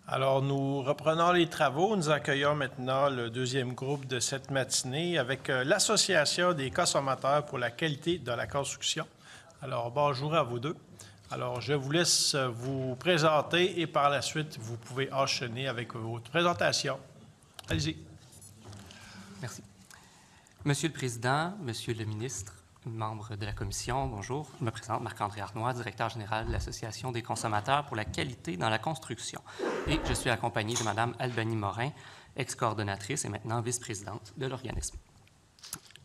Alors, nous reprenons les travaux. Nous accueillons maintenant le deuxième groupe de cette matinée avec l'Association des consommateurs pour la qualité de la construction. Alors, bonjour à vous deux. Alors, je vous laisse vous présenter et par la suite, vous pouvez enchaîner avec votre présentation. Allez-y. Merci. Monsieur le Président, Monsieur le Ministre, membres de la Commission, bonjour. Je me présente Marc-André Arnois, directeur général de l'Association des consommateurs pour la qualité dans la construction. Et je suis accompagné de Mme Albany Morin, ex-coordonnatrice et maintenant vice-présidente de l'organisme.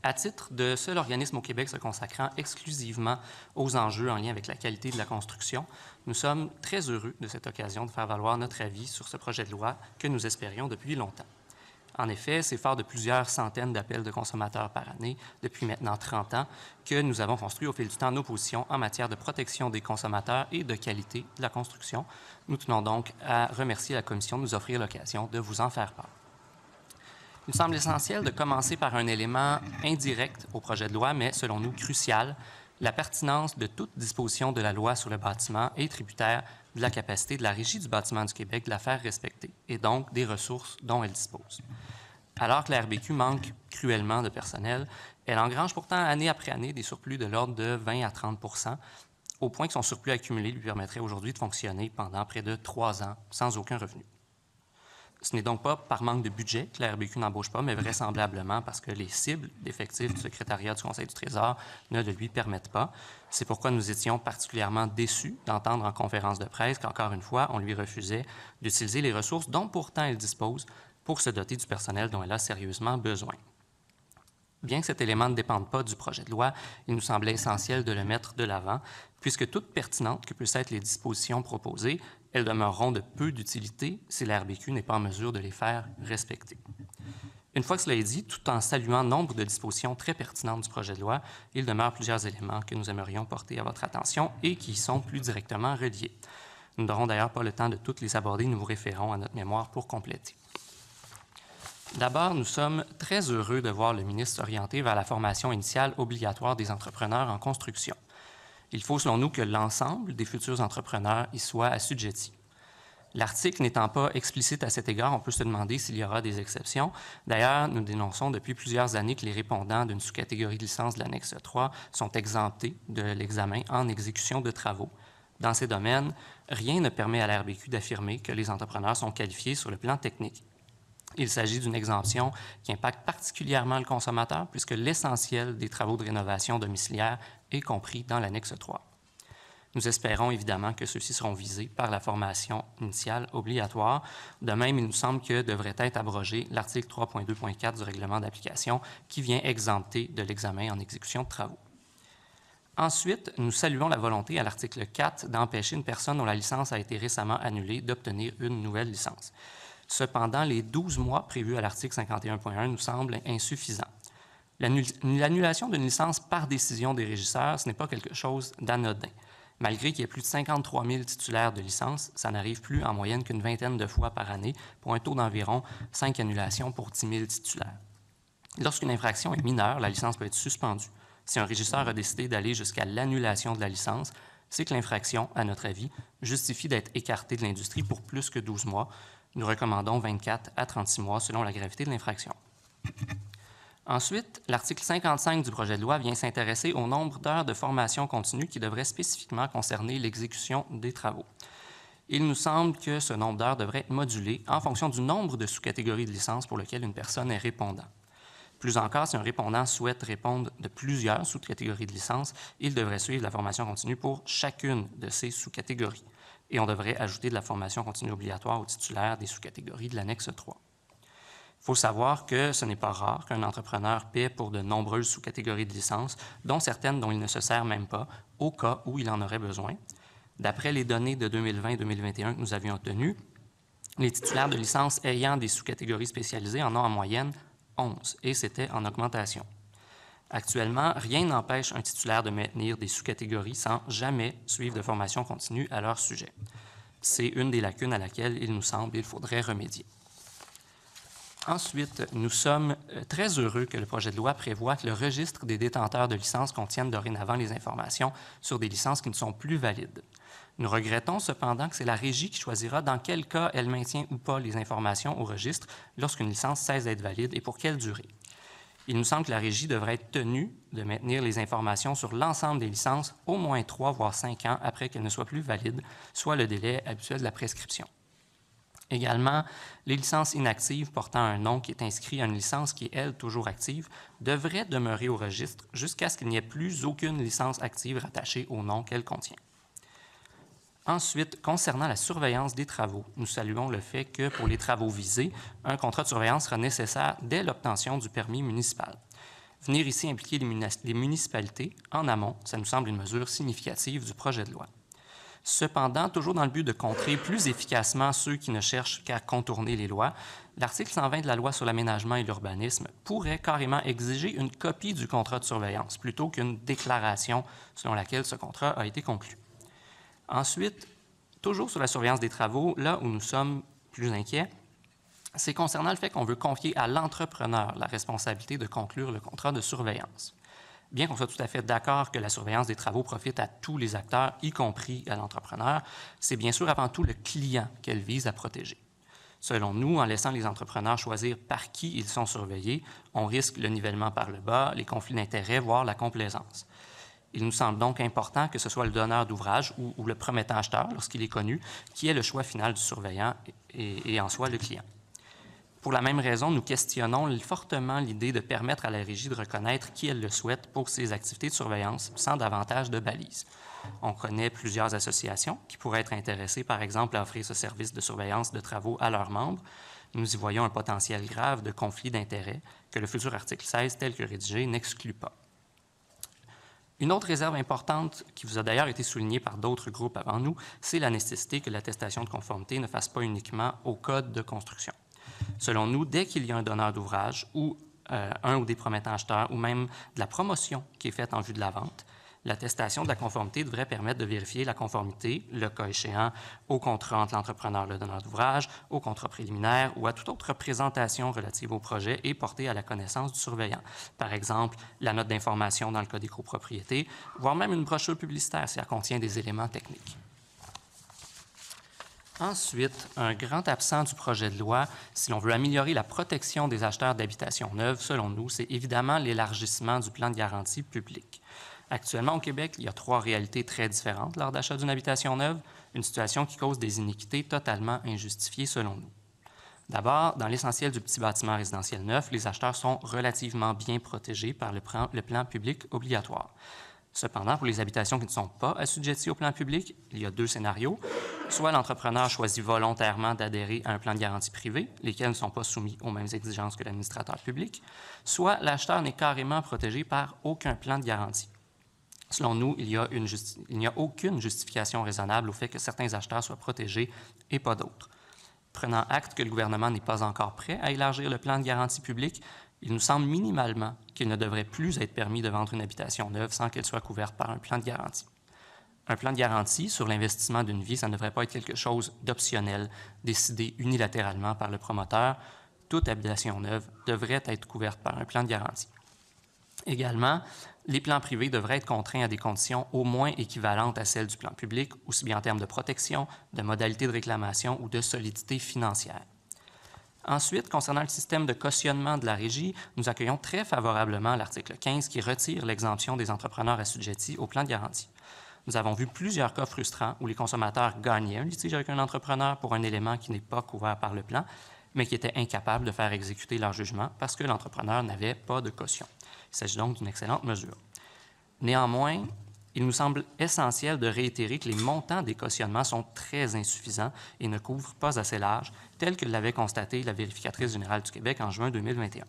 À titre de seul organisme au Québec se consacrant exclusivement aux enjeux en lien avec la qualité de la construction, nous sommes très heureux de cette occasion de faire valoir notre avis sur ce projet de loi que nous espérions depuis longtemps. En effet, c'est fort de plusieurs centaines d'appels de consommateurs par année, depuis maintenant 30 ans, que nous avons construit au fil du temps nos positions en matière de protection des consommateurs et de qualité de la construction. Nous tenons donc à remercier la Commission de nous offrir l'occasion de vous en faire part. Il nous semble essentiel de commencer par un élément indirect au projet de loi, mais selon nous crucial. La pertinence de toute disposition de la loi sur le bâtiment est tributaire de la capacité de la Régie du bâtiment du Québec de la faire respecter et donc des ressources dont elle dispose. Alors que la RBQ manque cruellement de personnel, elle engrange pourtant année après année des surplus de l'ordre de 20 à 30 %, au point que son surplus accumulé lui permettrait aujourd'hui de fonctionner pendant près de 3 ans sans aucun revenu. Ce n'est donc pas par manque de budget que la RBQ n'embauche pas, mais vraisemblablement parce que les cibles d'effectifs du secrétariat du Conseil du Trésor ne le lui permettent pas. C'est pourquoi nous étions particulièrement déçus d'entendre en conférence de presse qu'encore une fois, on lui refusait d'utiliser les ressources dont pourtant elle dispose pour se doter du personnel dont elle a sérieusement besoin. Bien que cet élément ne dépende pas du projet de loi, il nous semblait essentiel de le mettre de l'avant, puisque toute pertinente que puissent être les dispositions proposées, elles demeureront de peu d'utilité si la RBQ n'est pas en mesure de les faire respecter. Une fois que cela est dit, tout en saluant nombre de dispositions très pertinentes du projet de loi, il demeure plusieurs éléments que nous aimerions porter à votre attention et qui y sont plus directement reliés. Nous n'aurons d'ailleurs pas le temps de toutes les aborder, nous vous référons à notre mémoire pour compléter. D'abord, nous sommes très heureux de voir le ministre s'orienter vers la formation initiale obligatoire des entrepreneurs en construction. Il faut, selon nous, que l'ensemble des futurs entrepreneurs y soient assujettis. L'article n'étant pas explicite à cet égard, on peut se demander s'il y aura des exceptions. D'ailleurs, nous dénonçons depuis plusieurs années que les répondants d'une sous-catégorie de licence de l'annexe 3 sont exemptés de l'examen en exécution de travaux. Dans ces domaines, rien ne permet à la RBQ d'affirmer que les entrepreneurs sont qualifiés sur le plan technique. Il s'agit d'une exemption qui impacte particulièrement le consommateur puisque l'essentiel des travaux de rénovation domiciliaire est compris dans l'annexe 3. Nous espérons évidemment que ceux-ci seront visés par la formation initiale obligatoire. De même, il nous semble que devrait être abrogé l'article 3.2.4 du règlement d'application qui vient exempter de l'examen en exécution de travaux. Ensuite, nous saluons la volonté à l'article 4 d'empêcher une personne dont la licence a été récemment annulée d'obtenir une nouvelle licence. Cependant, les 12 mois prévus à l'article 51.1 nous semblent insuffisants. L'annulation d'une licence par décision des régisseurs, ce n'est pas quelque chose d'anodin. Malgré qu'il y ait plus de 53 000 titulaires de licence, ça n'arrive plus en moyenne qu'une vingtaine de fois par année pour un taux d'environ 5 annulations pour 10 000 titulaires. Lorsqu'une infraction est mineure, la licence peut être suspendue. Si un régisseur a décidé d'aller jusqu'à l'annulation de la licence, c'est que l'infraction, à notre avis, justifie d'être écartée de l'industrie pour plus que 12 mois. Nous recommandons 24 à 36 mois selon la gravité de l'infraction. Ensuite, l'article 55 du projet de loi vient s'intéresser au nombre d'heures de formation continue qui devrait spécifiquement concerner l'exécution des travaux. Il nous semble que ce nombre d'heures devrait être modulé en fonction du nombre de sous-catégories de licence pour lesquelles une personne est répondant. Plus encore, si un répondant souhaite répondre de plusieurs sous-catégories de licence, il devrait suivre la formation continue pour chacune de ces sous-catégories. Et on devrait ajouter de la formation continue obligatoire aux titulaires des sous-catégories de l'annexe 3. Il faut savoir que ce n'est pas rare qu'un entrepreneur paie pour de nombreuses sous-catégories de licence, dont certaines dont il ne se sert même pas, au cas où il en aurait besoin. D'après les données de 2020-2021 que nous avions obtenues, les titulaires de licence ayant des sous-catégories spécialisées en ont en moyenne 11, et c'était en augmentation. Actuellement, rien n'empêche un titulaire de maintenir des sous-catégories sans jamais suivre de formation continue à leur sujet. C'est une des lacunes à laquelle il nous semble qu'il faudrait remédier. Ensuite, nous sommes très heureux que le projet de loi prévoit que le registre des détenteurs de licences contienne dorénavant les informations sur des licences qui ne sont plus valides. Nous regrettons cependant que c'est la Régie qui choisira dans quel cas elle maintient ou pas les informations au registre lorsqu'une licence cesse d'être valide et pour quelle durée. Il nous semble que la Régie devrait être tenue de maintenir les informations sur l'ensemble des licences au moins 3 voire 5 ans après qu'elles ne soient plus valides, soit le délai habituel de la prescription. Également, les licences inactives portant un nom qui est inscrit à une licence qui est, elle, toujours active, devraient demeurer au registre jusqu'à ce qu'il n'y ait plus aucune licence active rattachée au nom qu'elle contient. Ensuite, concernant la surveillance des travaux, nous saluons le fait que pour les travaux visés, un contrat de surveillance sera nécessaire dès l'obtention du permis municipal. Venir ici impliquer les municipalités en amont, ça nous semble une mesure significative du projet de loi. Cependant, toujours dans le but de contrer plus efficacement ceux qui ne cherchent qu'à contourner les lois, l'article 120 de la Loi sur l'aménagement et l'urbanisme pourrait carrément exiger une copie du contrat de surveillance plutôt qu'une déclaration selon laquelle ce contrat a été conclu. Ensuite, toujours sur la surveillance des travaux, là où nous sommes plus inquiets, c'est concernant le fait qu'on veut confier à l'entrepreneur la responsabilité de conclure le contrat de surveillance. Bien qu'on soit tout à fait d'accord que la surveillance des travaux profite à tous les acteurs, y compris à l'entrepreneur, c'est bien sûr avant tout le client qu'elle vise à protéger. Selon nous, en laissant les entrepreneurs choisir par qui ils sont surveillés, on risque le nivellement par le bas, les conflits d'intérêts, voire la complaisance. Il nous semble donc important que ce soit le donneur d'ouvrage ou le promettant acheteur, lorsqu'il est connu, qui ait le choix final du surveillant et en soi le client. Pour la même raison, nous questionnons fortement l'idée de permettre à la Régie de reconnaître qui elle le souhaite pour ses activités de surveillance sans davantage de balises. On connaît plusieurs associations qui pourraient être intéressées, par exemple, à offrir ce service de surveillance de travaux à leurs membres. Nous y voyons un potentiel grave de conflit d'intérêts que le futur article 16, tel que rédigé, n'exclut pas. Une autre réserve importante, qui vous a d'ailleurs été soulignée par d'autres groupes avant nous, c'est la nécessité que l'attestation de conformité ne fasse pas uniquement au code de construction. Selon nous, dès qu'il y a un donneur d'ouvrage ou un ou des promettants acheteurs ou même de la promotion qui est faite en vue de la vente, l'attestation de la conformité devrait permettre de vérifier la conformité, le cas échéant, au contrat entre l'entrepreneur et le donneur d'ouvrage, au contrat préliminaire ou à toute autre présentation relative au projet et portée à la connaissance du surveillant. Par exemple, la note d'information dans le cas des copropriétés, voire même une brochure publicitaire si elle contient des éléments techniques. Ensuite, un grand absent du projet de loi, si l'on veut améliorer la protection des acheteurs d'habitations neuves, selon nous, c'est évidemment l'élargissement du plan de garantie public. Actuellement, au Québec, il y a 3 réalités très différentes lors d'achat d'une habitation neuve, une situation qui cause des iniquités totalement injustifiées selon nous. D'abord, dans l'essentiel du petit bâtiment résidentiel neuf, les acheteurs sont relativement bien protégés par le plan public obligatoire. Cependant, pour les habitations qui ne sont pas assujetties au plan public, il y a 2 scénarios. Soit l'entrepreneur choisit volontairement d'adhérer à un plan de garantie privé, lesquels ne sont pas soumis aux mêmes exigences que l'administrateur public, soit l'acheteur n'est carrément protégé par aucun plan de garantie. Selon nous, il n'y a aucune justification raisonnable au fait que certains acheteurs soient protégés et pas d'autres. Prenant acte que le gouvernement n'est pas encore prêt à élargir le plan de garantie publique, il nous semble minimalement qu'il ne devrait plus être permis de vendre une habitation neuve sans qu'elle soit couverte par un plan de garantie. Un plan de garantie sur l'investissement d'une vie, ça ne devrait pas être quelque chose d'optionnel, décidé unilatéralement par le promoteur. Toute habitation neuve devrait être couverte par un plan de garantie. Également, les plans privés devraient être contraints à des conditions au moins équivalentes à celles du plan public, aussi bien en termes de protection, de modalités de réclamation ou de solidité financière. Ensuite, concernant le système de cautionnement de la Régie, nous accueillons très favorablement l'article 15 qui retire l'exemption des entrepreneurs assujettis au plan de garantie. Nous avons vu plusieurs cas frustrants où les consommateurs gagnaient un litige avec un entrepreneur pour un élément qui n'est pas couvert par le plan, mais qui étaient incapables de faire exécuter leur jugement parce que l'entrepreneur n'avait pas de caution. Il s'agit donc d'une excellente mesure. Néanmoins, il nous semble essentiel de réitérer que les montants des cautionnements sont très insuffisants et ne couvrent pas assez large, tel que l'avait constaté la vérificatrice générale du Québec en juin 2021.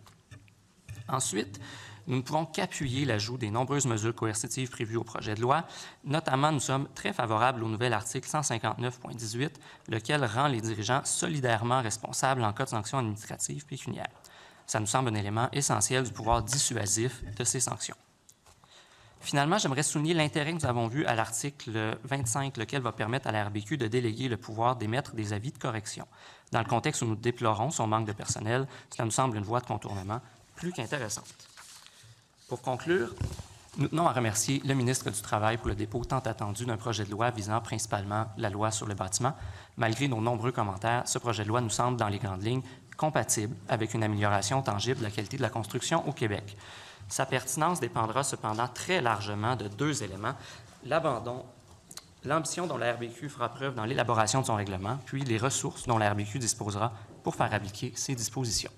Ensuite, nous ne pouvons qu'appuyer l'ajout des nombreuses mesures coercitives prévues au projet de loi. Notamment, nous sommes très favorables au nouvel article 159.18, lequel rend les dirigeants solidairement responsables en cas de sanctions administratives pécuniaires. Ça nous semble un élément essentiel du pouvoir dissuasif de ces sanctions. Finalement, j'aimerais souligner l'intérêt que nous avons vu à l'article 25, lequel va permettre à la RBQ de déléguer le pouvoir d'émettre des avis de correction. Dans le contexte où nous déplorons son manque de personnel, cela nous semble une voie de contournement plus qu'intéressante. Pour conclure, nous tenons à remercier le ministre du Travail pour le dépôt tant attendu d'un projet de loi visant principalement la loi sur le bâtiment. Malgré nos nombreux commentaires, ce projet de loi nous semble, dans les grandes lignes, compatible avec une amélioration tangible de la qualité de la construction au Québec. Sa pertinence dépendra cependant très largement de deux éléments: l'ambition dont la RBQ fera preuve dans l'élaboration de son règlement, puis les ressources dont la RBQ disposera pour faire appliquer ces dispositions.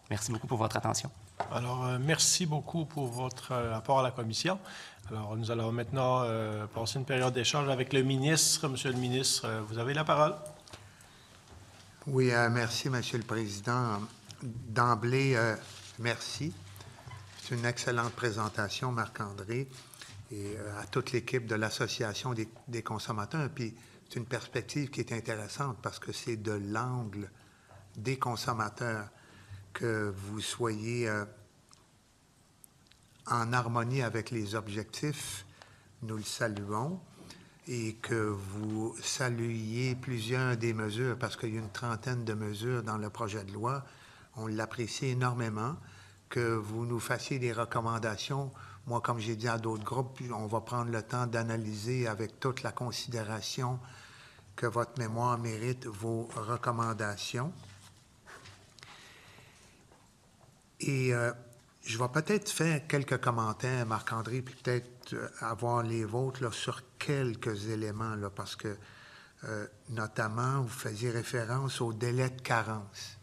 Merci beaucoup pour votre attention. Alors, merci beaucoup pour votre apport à la commission. Alors, nous allons maintenant passer une période d'échange avec le ministre. Monsieur le ministre, vous avez la parole. Oui, merci, Monsieur le Président. D'emblée, merci. C'est une excellente présentation, Marc-André, et à toute l'équipe de l'Association des consommateurs. Puis, c'est une perspective qui est intéressante parce que c'est de l'angle des consommateurs que vous soyez en harmonie avec les objectifs, nous le saluons, et que vous saluiez plusieurs des mesures, parce qu'il y a une trentaine de mesures dans le projet de loi. On l'apprécie énormément, que vous nous fassiez des recommandations. Moi, comme j'ai dit à d'autres groupes, on va prendre le temps d'analyser avec toute la considération que votre mémoire mérite vos recommandations. Et je vais peut-être faire quelques commentaires, Marc-André, puis peut-être avoir les vôtres là, sur quelques éléments, là, parce que, notamment, vous faisiez référence au délai de carence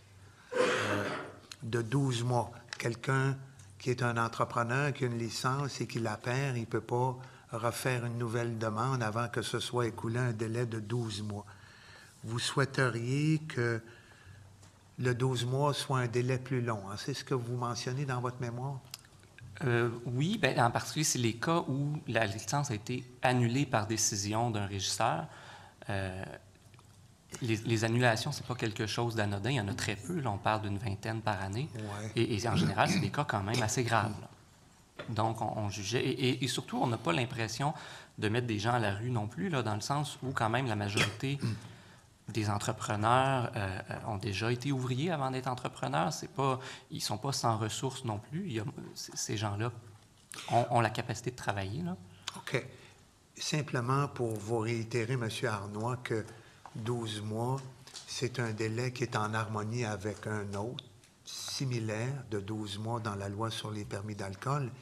de 12 mois. Quelqu'un qui est un entrepreneur, qui a une licence et qui la perd, il ne peut pas refaire une nouvelle demande avant que ce soit écoulé un délai de 12 mois. Vous souhaiteriez que le 12 mois soit un délai plus long. Hein? C'est ce que vous mentionnez dans votre mémoire? Oui, bien, en particulier, c'est les cas où la licence a été annulée par décision d'un régisseur. Les annulations, ce n'est pas quelque chose d'anodin. Il y en a très peu. Là, on parle d'une vingtaine par année. Ouais. Et en général, c'est des cas quand même assez graves. Là. Donc, on jugeait. Et surtout, on n'a pas l'impression de mettre des gens à la rue non plus, là, dans le sens où quand même la majorité des entrepreneurs ont déjà été ouvriers avant d'être entrepreneurs. Ils ne sont pas sans ressources non plus. Ces gens-là ont la capacité de travailler. Là. OK. Simplement pour vous réitérer, M. Arnois, que 12 mois, c'est un délai qui est en harmonie avec un autre, similaire, de 12 mois dans la loi sur les permis d'alcool.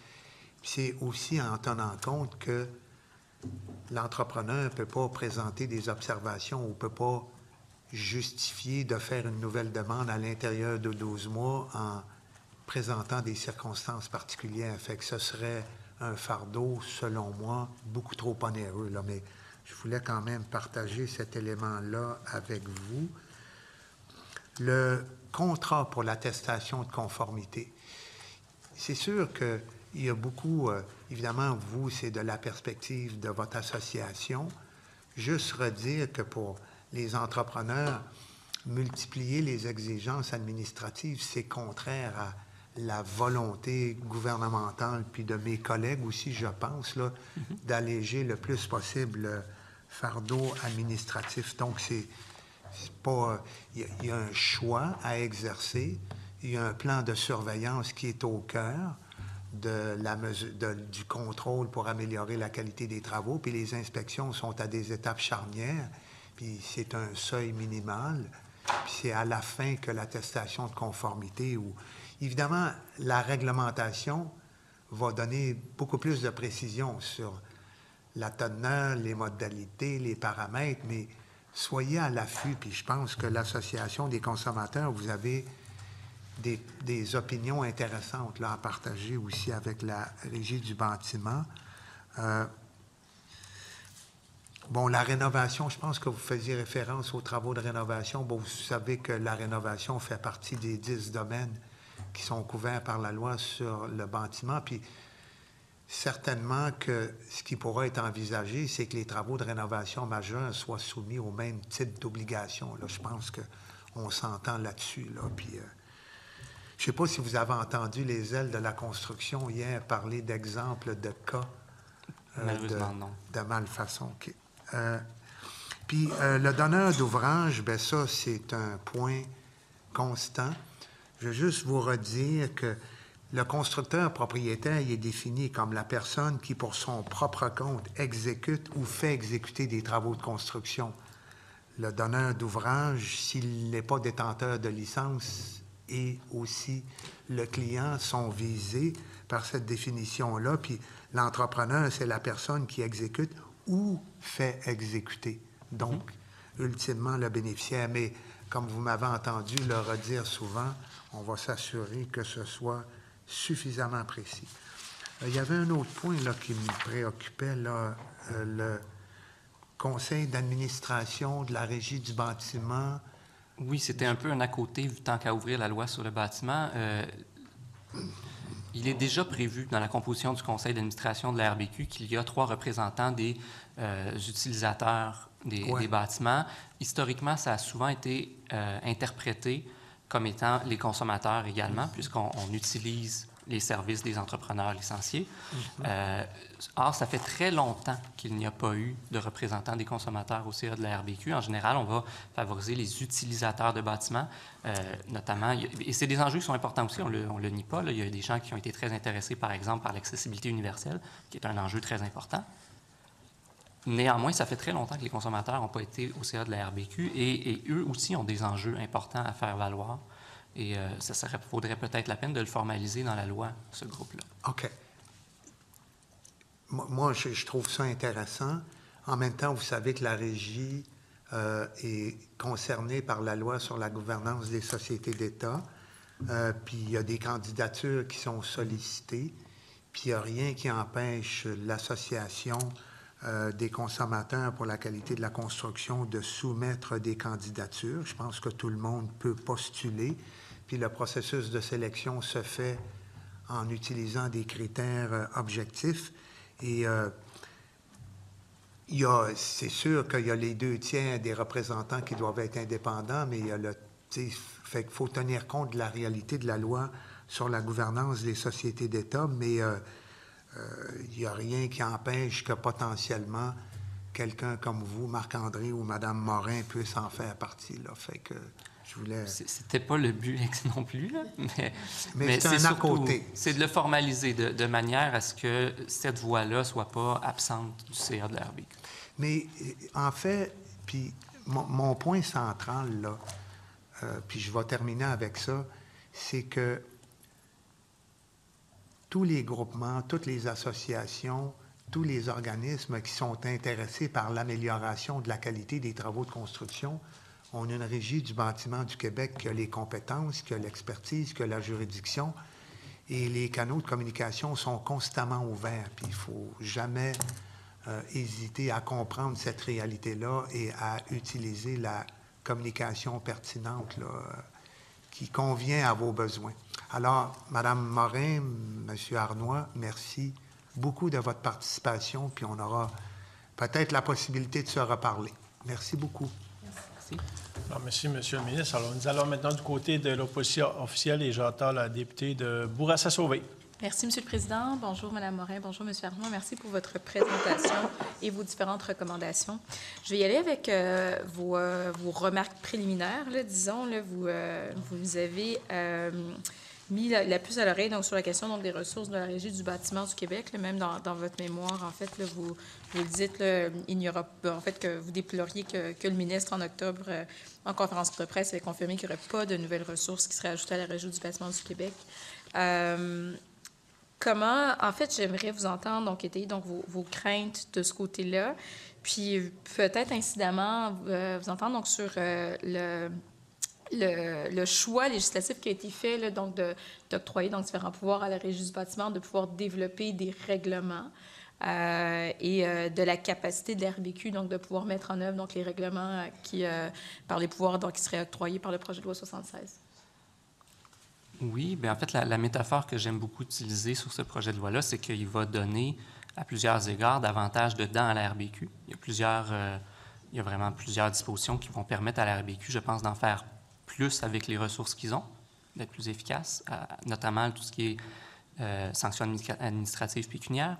C'est aussi en tenant compte que l'entrepreneur ne peut pas présenter des observations ou ne peut pas justifier de faire une nouvelle demande à l'intérieur de 12 mois en présentant des circonstances particulières. Fait que ce serait un fardeau, selon moi, beaucoup trop onéreux. Là. Mais je voulais quand même partager cet élément-là avec vous. Le contrat pour l'attestation de conformité. C'est sûr qu'il y a beaucoup, évidemment, vous, c'est de la perspective de votre association. Juste redire que pour les entrepreneurs, multiplier les exigences administratives, c'est contraire à la volonté gouvernementale, puis de mes collègues aussi, je pense, là, d'alléger le plus possible le fardeau administratif. Donc, c'est pas... Il y a un choix à exercer. Il y a un plan de surveillance qui est au cœur de la mesure, du contrôle pour améliorer la qualité des travaux, puis les inspections sont à des étapes charnières, puis c'est un seuil minimal, puis c'est à la fin que l'attestation de conformité, où, évidemment, la réglementation va donner beaucoup plus de précision sur la teneur, les modalités, les paramètres, mais soyez à l'affût, puis je pense que l'Association des consommateurs, vous avez des opinions intéressantes là, à partager aussi avec la Régie du bâtiment. Bon, la rénovation, je pense que vous faisiez référence aux travaux de rénovation. Bon, vous savez que la rénovation fait partie des 10 domaines qui sont couverts par la loi sur le bâtiment. Puis, certainement que ce qui pourra être envisagé, c'est que les travaux de rénovation majeure soient soumis au même type d'obligation. Là, je pense qu'on s'entend là-dessus. Là. Puis, je ne sais pas si vous avez entendu les ailes de la construction hier parler d'exemples de cas Malheureusement, non. De malfaçon. OK. Puis le donneur d'ouvrage, bien ça, c'est un point constant. Je veux juste vous redire que le constructeur propriétaire il est défini comme la personne qui, pour son propre compte, exécute ou fait exécuter des travaux de construction. Le donneur d'ouvrage, s'il n'est pas détenteur de licence, et aussi le client sont visés par cette définition-là. Puis l'entrepreneur, c'est la personne qui exécute ou fait exécuter. Donc, ultimement, le bénéficiaire. Mais comme vous m'avez entendu le redire souvent, on va s'assurer que ce soit suffisamment précis. Il y avait un autre point là, qui me préoccupait, là, le conseil d'administration de la Régie du bâtiment. Oui, c'était un peu un à côté, vu tant qu'à ouvrir la loi sur le bâtiment. Il est déjà prévu dans la composition du conseil d'administration de la RBQ qu'il y a 3 représentants des utilisateurs des bâtiments. Historiquement, ça a souvent été interprété comme étant les consommateurs également, puisqu'on utilise les services des entrepreneurs licenciés. Or, ça fait très longtemps qu'il n'y a pas eu de représentants des consommateurs au CA de la RBQ. En général, on va favoriser les utilisateurs de bâtiments, notamment, et c'est des enjeux qui sont importants aussi, on le nie pas. Là. Il y a des gens qui ont été très intéressés, par exemple, par l'accessibilité universelle, qui est un enjeu très important. Néanmoins, ça fait très longtemps que les consommateurs n'ont pas été au CA de la RBQ et eux aussi ont des enjeux importants à faire valoir. Et ça vaudrait peut-être la peine de le formaliser dans la loi, ce groupe-là. OK. Moi, je trouve ça intéressant. En même temps, vous savez que la Régie est concernée par la loi sur la gouvernance des sociétés d'État. Puis il y a des candidatures qui sont sollicitées. Puis il n'y a rien qui empêche l'association des consommateurs pour la qualité de la construction de soumettre des candidatures. Je pense que tout le monde peut postuler. Puis le processus de sélection se fait en utilisant des critères objectifs. Et c'est sûr qu'il y a les 2/3 des représentants qui doivent être indépendants, mais il y a fait qu'il faut tenir compte de la réalité de la loi sur la gouvernance des sociétés d'État, mais il n'y a rien qui empêche que potentiellement quelqu'un comme vous, Marc-André ou Mme Morin, puisse en faire partie. Là. Fait que je voulais... C'était pas le but non plus, là, mais c'est un à côté. C'est de le formaliser de manière à ce que cette voie-là ne soit pas absente du CA de la RBQ. Mais en fait, puis mon point central, là, puis je vais terminer avec ça, c'est que tous les groupements, toutes les associations, tous les organismes qui sont intéressés par l'amélioration de la qualité des travaux de construction ont une Régie du bâtiment du Québec qui a les compétences, qui a l'expertise, qui a la juridiction. Et les canaux de communication sont constamment ouverts. Puis il ne faut jamais hésiter à comprendre cette réalité-là et à utiliser la communication pertinente là, qui convient à vos besoins. Alors, Mme Morin, M. Arnois, merci beaucoup de votre participation, puis on aura peut-être la possibilité de se reparler. Merci beaucoup. Merci. Alors, merci, M. le ministre. Alors, nous allons maintenant du côté de l'opposition officielle et j'entends la députée de Bourassa-Sauvé. Merci, M. le Président. Bonjour, Mme Morin. Bonjour, M. Arnois. Merci pour votre présentation et vos différentes recommandations. Je vais y aller avec vos remarques préliminaires, là, disons. Là, vous avez mis la puce à l'oreille donc, sur la question donc, des ressources de la Régie du bâtiment du Québec. Là, même dans votre mémoire, en fait, là, vous le dites, là, il n'y aura en fait que vous déploriez que le ministre, en octobre, en conférence de presse, avait confirmé qu'il n'y aurait pas de nouvelles ressources qui seraient ajoutées à la Régie du bâtiment du Québec. Comment, en fait, j'aimerais vous entendre, donc, étayer donc, vos craintes de ce côté-là, puis peut-être incidemment vous entendre donc, sur le choix législatif qui a été fait, là, donc, d'octroyer donc, différents pouvoirs à la Régie du bâtiment, de pouvoir développer des règlements et de la capacité de la RBQ, donc, de pouvoir mettre en œuvre donc, les règlements par les pouvoirs donc, qui seraient octroyés par le projet de loi 76. Oui, bien en fait, la métaphore que j'aime beaucoup utiliser sur ce projet de loi-là, c'est qu'il va donner, à plusieurs égards, davantage de dents à la RBQ. Il y a vraiment plusieurs dispositions qui vont permettre à la RBQ, je pense, d'en faire plus avec les ressources qu'ils ont, d'être plus efficaces, notamment tout ce qui est sanctions administratives pécuniaires.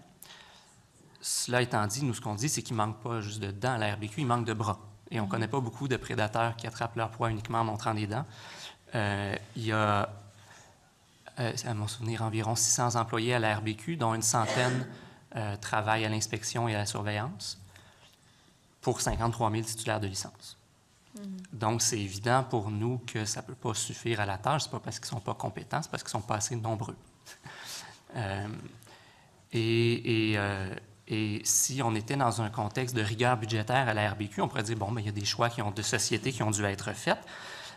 Cela étant dit, nous, ce qu'on dit, c'est qu'il ne manque pas juste de dents à la RBQ, il manque de bras. Et on ne connaît pas beaucoup de prédateurs qui attrapent leur proie uniquement en montrant des dents. Il y a, à mon souvenir, environ 600 employés à la RBQ, dont une centaine travaillent à l'inspection et à la surveillance, pour 53 000 titulaires de licence. Donc, c'est évident pour nous que ça ne peut pas suffire à la tâche. Ce n'est pas parce qu'ils ne sont pas compétents, c'est parce qu'ils ne sont pas assez nombreux. Et si on était dans un contexte de rigueur budgétaire à la RBQ, on pourrait dire, bon, il y a des choix de société qui ont dû être faits,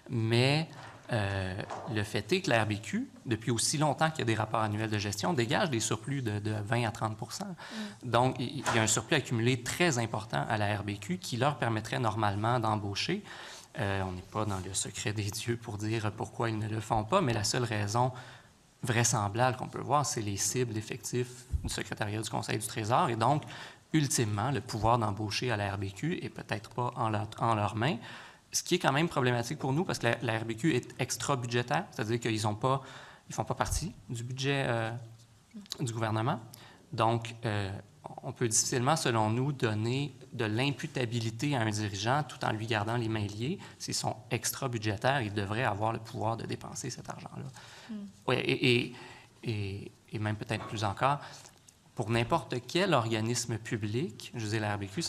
mais le fait est que la RBQ, depuis aussi longtemps qu'il y a des rapports annuels de gestion, dégage des surplus de 20 à 30 Donc, il y a un surplus accumulé très important à la RBQ qui leur permettrait normalement d'embaucher. On n'est pas dans le secret des dieux pour dire pourquoi ils ne le font pas, mais la seule raison vraisemblable qu'on peut voir, c'est les cibles d'effectifs du secrétariat du Conseil du Trésor. Et donc, ultimement, le pouvoir d'embaucher à la RBQ n'est peut-être pas en leurs mains, ce qui est quand même problématique pour nous parce que la RBQ est extra-budgétaire, c'est-à-dire qu'ils ne font pas partie du budget du gouvernement. Donc, on peut difficilement, selon nous, donner de l'imputabilité à un dirigeant tout en lui gardant les mains liées. S'ils sont extra-budgétaires, ils devraient avoir le pouvoir de dépenser cet argent-là. Oui, et même peut-être plus encore, pour n'importe quel organisme public, je disais la RBQ,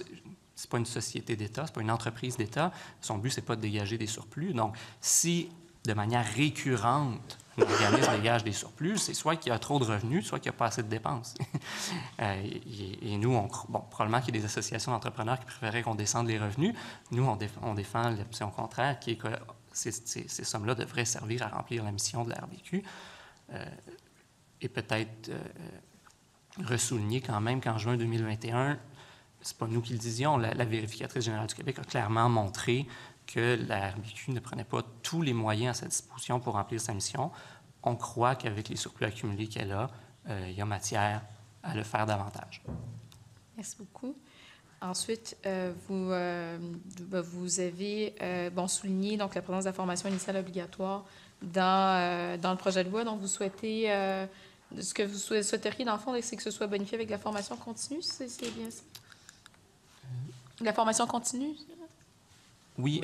c'est pas une société d'État, c'est pas une entreprise d'État. Son but, c'est pas de dégager des surplus. Donc, si de manière récurrente, un organisme dégage des surplus, c'est soit qu'il y a trop de revenus, soit qu'il n'y a pas assez de dépenses. Et nous, probablement qu'il y a des associations d'entrepreneurs qui préféraient qu'on descende les revenus. Nous, on défend l'option contraire, qui est que ces sommes-là devraient servir à remplir la mission de la RBQ. Et peut-être ressouligner quand même qu'en juin 2021, c'est pas nous qui le disions, la vérificatrice générale du Québec a clairement montré que la RBQ ne prenait pas tous les moyens à sa disposition pour remplir sa mission. On croit qu'avec les surplus accumulés qu'elle a, il y a matière à le faire davantage. Merci beaucoup. Ensuite, vous avez souligné donc, la présence de la formation initiale obligatoire dans le projet de loi. Donc, vous souhaitez... ce que vous souhaiteriez, dans le fond, c'est que ce soit bonifié avec la formation continue, c'est bien ça? La formation continue? Oui.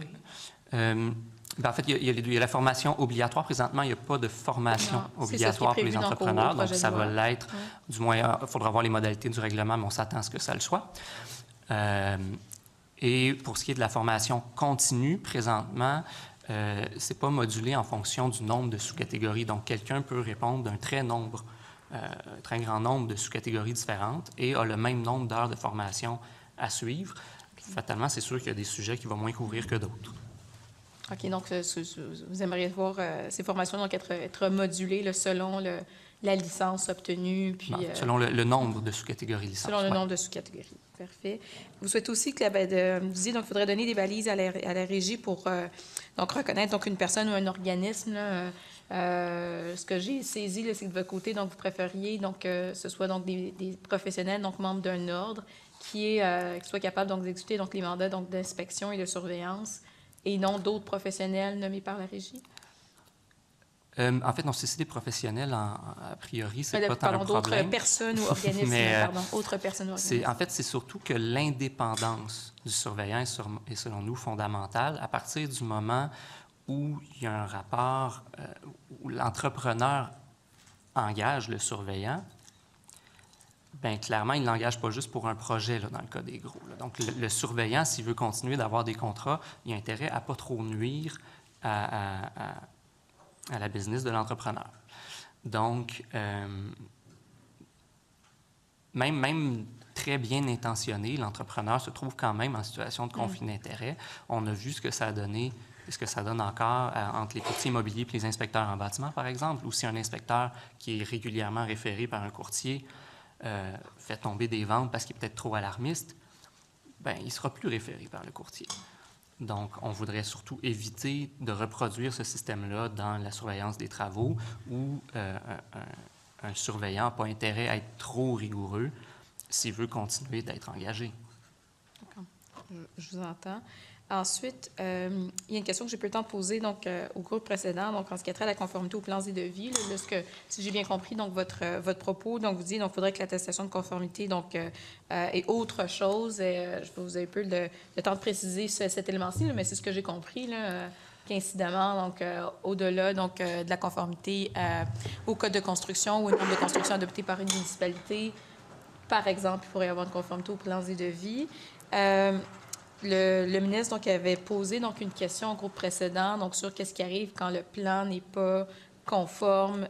En fait, il y a la formation obligatoire. Présentement, il n'y a pas de formation obligatoire pour les entrepreneurs, donc ça va l'être. Du moins, il faudra voir les modalités du règlement, mais on s'attend à ce que ça le soit. Et pour ce qui est de la formation continue, présentement, ce n'est pas modulé en fonction du nombre de sous-catégories. Donc, quelqu'un peut répondre d'un très grand nombre de sous-catégories différentes et a le même nombre d'heures de formation à suivre. Fatalement, c'est sûr qu'il y a des sujets qu'il va moins couvrir que d'autres. OK. Donc, vous aimeriez voir ces formations donc, être modulées là, selon la licence obtenue. Puis, selon le nombre de sous-catégories licence. Selon le nombre de sous-catégories. Parfait. Vous souhaitez aussi que vous disiez donc il faudrait donner des balises à la régie pour donc reconnaître donc, une personne ou un organisme. Là, ce que j'ai saisi, c'est que de votre côté, donc, vous préfériez donc, que ce soit donc, des professionnels, donc membres d'un ordre, qui soient capables donc, d'exécuter donc, les mandats donc, d'inspection et de surveillance, et non d'autres professionnels nommés par la régie? En fait, non, c'est des professionnels, a priori, c'est pas tant un problème. D'autres personnes ou organismes, autres personnes ou organismes. En fait, c'est surtout que l'indépendance du surveillant est, selon nous, fondamentale à partir du moment où il y a un rapport, où l'entrepreneur engage le surveillant. Bien, clairement, il ne l'engage pas juste pour un projet, là, dans le cas des gros. Là. Donc, le surveillant, s'il veut continuer d'avoir des contrats, il a intérêt à ne pas trop nuire à la business de l'entrepreneur. Donc, même très bien intentionné, l'entrepreneur se trouve quand même en situation de conflit d'intérêts. On a vu ce que ça a donné, ce que ça donne encore entre les courtiers immobiliers et les inspecteurs en bâtiment, par exemple, ou si un inspecteur qui est régulièrement référé par un courtier fait tomber des ventes parce qu'il est peut-être trop alarmiste, bien, il ne sera plus référé par le courtier. Donc, on voudrait surtout éviter de reproduire ce système-là dans la surveillance des travaux où un surveillant n'a pas intérêt à être trop rigoureux s'il veut continuer d'être engagé. D'accord. Je vous entends. Ensuite, il y a une question que j'ai peu le temps de poser donc, au groupe précédent, donc en ce qui a trait à la conformité aux plans et devis. Là, si j'ai bien compris donc, votre propos, donc vous dites qu'il faudrait que l'attestation de conformité donc, est autre chose. Vous avez peu le temps de préciser cet élément-ci, là, mais c'est ce que j'ai compris, là, qu'incidemment, donc, au-delà donc, de la conformité au code de construction ou aux normes de construction adoptées par une municipalité, par exemple, il pourrait y avoir une conformité aux plans et devis. Le ministre donc, avait posé donc, une question au groupe précédent donc, sur qu'est-ce qui arrive quand le plan n'est pas conforme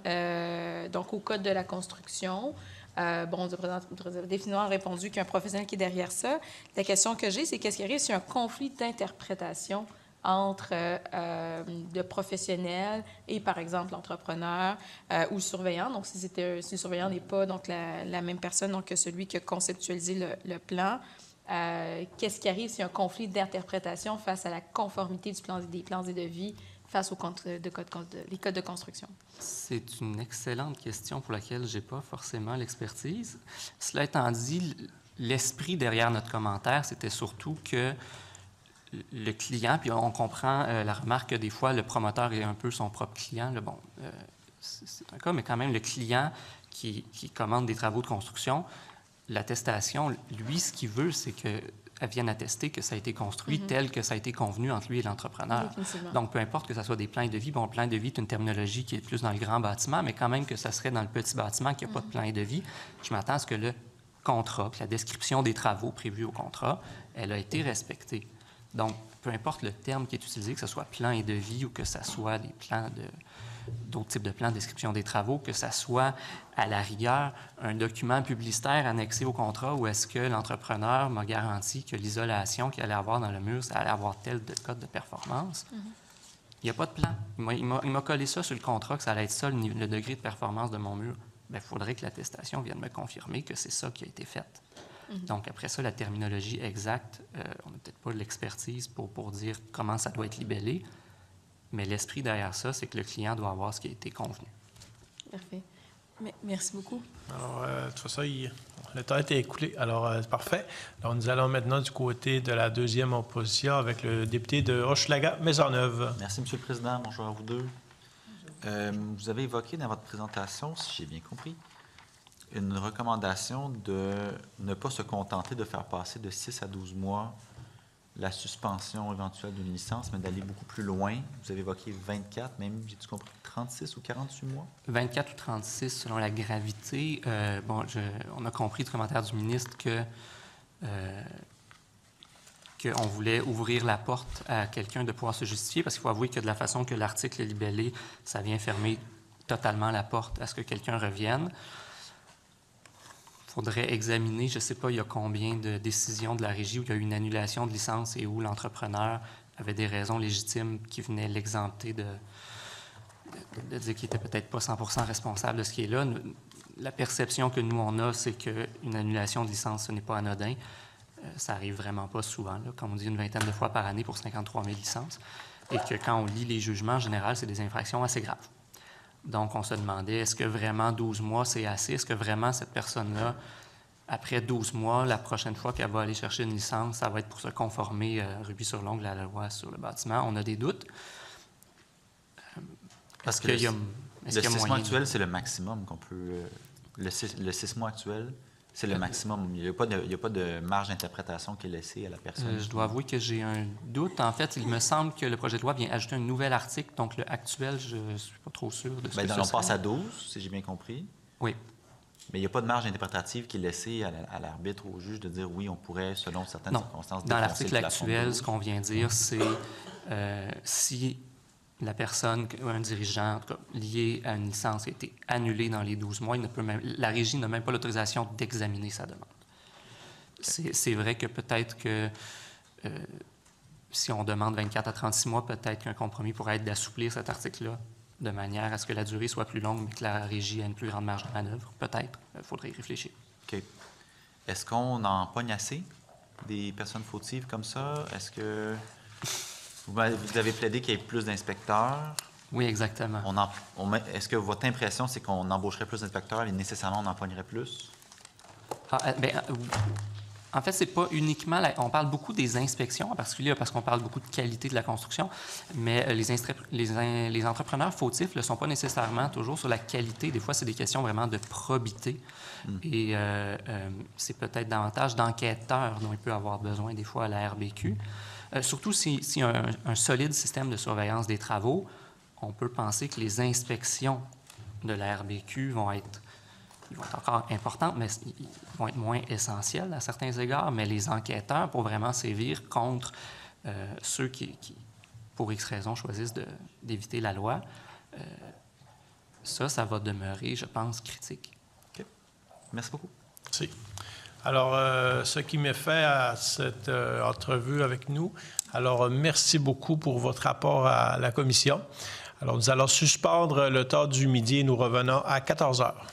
donc, au code de la construction. Bon, vous avez définitivement répondu qu'il y a un professionnel qui est derrière ça. La question que j'ai, c'est qu'est-ce qui arrive s'il y a un conflit d'interprétation entre le professionnel et, par exemple, l'entrepreneur ou le surveillant. Donc, si le surveillant n'est pas donc, la même personne donc, que celui qui a conceptualisé le plan, qu'est-ce qui arrive s'il y a un conflit d'interprétation face à la conformité des plans et devis face aux les codes de construction? C'est une excellente question pour laquelle je n'ai pas forcément l'expertise. Cela étant dit, l'esprit derrière notre commentaire, c'était surtout que le client, puis on comprend la remarque que des fois, le promoteur est un peu son propre client. Là, bon, c'est un cas, mais quand même, le client qui commande des travaux de construction, l'attestation, lui, ce qu'il veut, c'est qu'elle vienne attester que ça a été construit tel que ça a été convenu entre lui et l'entrepreneur. Donc, peu importe que ce soit des plans et devis. Bon, le plan et devis est une terminologie qui est plus dans le grand bâtiment, mais quand même que ça serait dans le petit bâtiment qu'il n'y a pas de plan et devis, je m'attends à ce que le contrat, que la description des travaux prévus au contrat, elle a été respectée. Donc, peu importe le terme qui est utilisé, que ce soit plan et devis ou que ce soit des plans d'autres types de plans, description des travaux, que ce soit, à la rigueur, un document publicitaire annexé au contrat où est-ce que l'entrepreneur m'a garanti que l'isolation qu'il allait avoir dans le mur, ça allait avoir tel code de performance. Il n'y a pas de plan. Il m'a collé ça sur le contrat, que ça allait être ça le degré de performance de mon mur. Bien, il faudrait que l'attestation vienne me confirmer que c'est ça qui a été fait. Donc, après ça, la terminologie exacte, on n'a peut-être pas l'expertise pour dire comment ça doit être libellé, mais l'esprit derrière ça, c'est que le client doit avoir ce qui a été convenu. Parfait. Merci beaucoup. Alors, de toute façon, le temps a été écoulé. Alors, c'est parfait. Alors, nous allons maintenant du côté de la deuxième opposition avec le député de Hochelaga-Maisonneuve. Merci, M. le Président. Bonjour à vous deux. Vous avez évoqué dans votre présentation, si j'ai bien compris, une recommandation de ne pas se contenter de faire passer de 6 à 12 mois la suspension éventuelle d'une licence, mais d'aller beaucoup plus loin. Vous avez évoqué 24, même, j'ai-tu compris, 36 ou 48 mois? 24 ou 36 selon la gravité. On a compris du commentaire du ministre qu'on voulait ouvrir la porte à quelqu'un de pouvoir se justifier, parce qu'il faut avouer que de la façon que l'article est libellé, ça vient fermer totalement la porte à ce que quelqu'un revienne. Il faudrait examiner, je ne sais pas, il y a combien de décisions de la Régie où il y a eu une annulation de licence et où l'entrepreneur avait des raisons légitimes qui venaient l'exempter de dire qu'il n'était peut-être pas 100% responsable de ce qui est là. La perception que nous, on a, c'est qu'une annulation de licence, ce n'est pas anodin. Ça arrive vraiment pas souvent, là, comme on dit, une vingtaine de fois par année pour 53 000 licences. Et que quand on lit les jugements, en général, c'est des infractions assez graves. Donc, on se demandait, est-ce que vraiment 12 mois, c'est assez? Est-ce que vraiment cette personne-là, après 12 mois, la prochaine fois qu'elle va aller chercher une licence, ça va être pour se conformer rubis sur l'ongle à la loi sur le bâtiment? On a des doutes. Parce que le 6 mois actuel, c'est le maximum qu'on peut... Le 6 mois actuel, c'est le maximum. Il n'y a pas de marge d'interprétation qui est laissée à la personne. Je dois avouer que j'ai un doute. En fait, il me semble que le projet de loi vient ajouter un nouvel article. Donc, le actuel, je ne suis pas trop sûr de ce que ça on passe à 12, si j'ai bien compris. Oui. Mais il n'y a pas de marge interprétative qui est laissée à l'arbitre, au juge, de dire oui, on pourrait, selon certaines circonstances... Dans l'article actuel, ce qu'on vient dire, c'est si la personne, un dirigeant, en tout cas, lié à une licence a été annulé dans les 12 mois, la Régie n'a même pas l'autorisation d'examiner sa demande. C'est vrai que peut-être que si on demande 24 à 36 mois, peut-être qu'un compromis pourrait être d'assouplir cet article-là de manière à ce que la durée soit plus longue, mais que la Régie ait une plus grande marge de manœuvre. Peut-être. Il faudrait y réfléchir. OK. Est-ce qu'on en pogne assez des personnes fautives comme ça? Est-ce que... Vous avez plaidé qu'il y ait plus d'inspecteurs. Oui, exactement. Est-ce que votre impression, c'est qu'on embaucherait plus d'inspecteurs et nécessairement on en pognerait plus? En fait, c'est pas uniquement... On parle beaucoup des inspections, en particulier parce qu'on parle beaucoup de qualité de la construction, mais les entrepreneurs fautifs ne sont pas nécessairement toujours sur la qualité. Des fois, c'est des questions vraiment de probité. Et c'est peut-être davantage d'enquêteurs dont il peut avoir besoin des fois à la RBQ. Surtout s'il y a un solide système de surveillance des travaux, on peut penser que les inspections de la RBQ vont être encore importantes, mais ils vont être moins essentielles à certains égards, mais les enquêteurs, pour vraiment sévir contre ceux qui, pour X raisons, choisissent d'éviter la loi, ça va demeurer, je pense, critique. OK. Merci beaucoup. Merci. Alors, ce qui met fin à cette entrevue avec nous. Alors, merci beaucoup pour votre rapport à la commission. Alors, nous allons suspendre le temps du midi et nous revenons à 14 heures.